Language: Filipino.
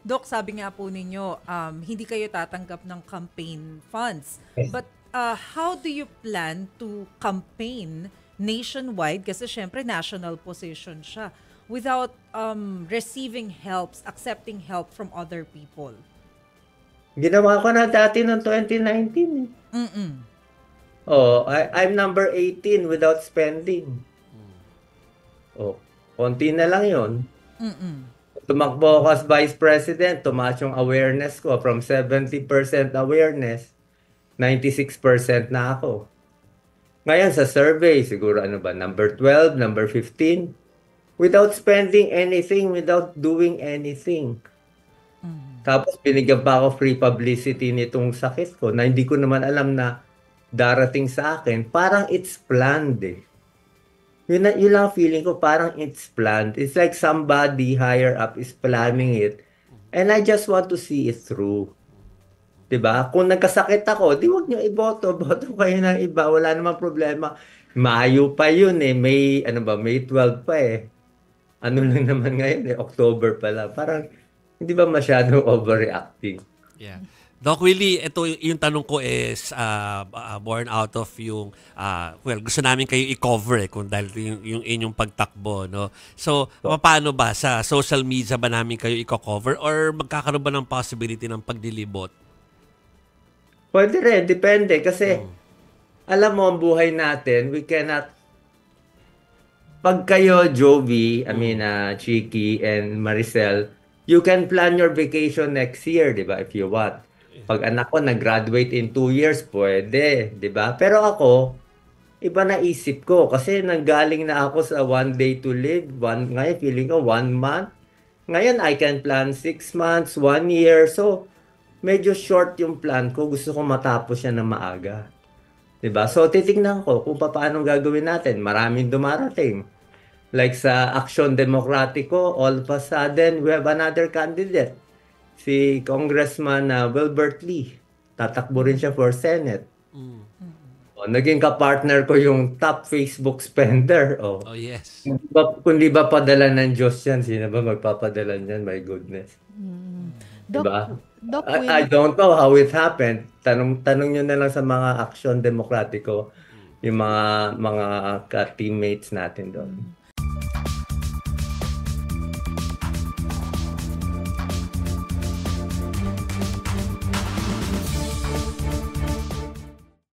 Doc, sabi nga po ninyo, hindi kayo tatanggap ng campaign funds. Yes. But how do you plan to campaign nationwide? Kasi syempre national position siya. Without receiving helps, accepting help from other people. Ginawa ko na dati noong 2019 eh. Mm-mm. Oh, I'm number 18 without spending. Oh, konti na lang yon. Mm-mm. Tumakbo ako as Vice President, tumaas yung awareness ko from 70% awareness, 96% na ako. Ngayon sa survey, siguro ano ba, number 12, number 15, without spending anything, without doing anything. Tapos binigyan pa ako free publicity nitong sakit ko na hindi ko naman alam na darating sa akin. Parang it's planned eh. Yun lang feeling ko, parang it's planned. It's like somebody higher up is planning it. And I just want to see it through. 'Di ba? Kung nagkasakit ako, di wag niyo iboto. Boto kayo ng iba. Wala namang problema. Mayo pa yun eh. May 12 pa eh. Ano lang naman ngayon eh. October pa lang. Parang, hindi ba masyadong overreacting? Yeah. Doc Willie, ito yung tanong ko is born out of yung gusto namin kayo i-cover kung dahil yung inyong pagtakbo, no. So, paano ba sa social media ba namin kayo i-cover or magkakaroon ba ng possibility ng pagdilibot? Pwede rin, depende kasi alam mo ang buhay natin, we cannot pag kayo Jovi, Chiki and Maricel, you can plan your vacation next year, 'di ba? If you want. Pag anak ko nag-graduate in 2 years, pwede, 'di ba? Pero ako, iba na isip ko kasi nanggaling na ako sa 1 day to live, ngayon feeling ko 1 month. Ngayon I can plan 6 months, 1 year. So, medyo short yung plan ko. Gusto ko matapos siya na maaga. 'Di ba? So, titingnan ko kung paano gagawin natin. Maraming dumarating. Like sa Action Demokratiko, all of a sudden, we have another candidate. Si Congressman Wilbert Lee. Tatakbo rin siya for Senate. O, naging kapartner ko yung top Facebook spender. Oh yes. Kung di ba padala ng Diyos yan, sino ba magpapadala niyan? My goodness. Diba? Doc I don't know how it happened. Tanong nyo na lang sa mga Action Demokratiko, yung mga ka-teammates natin doon.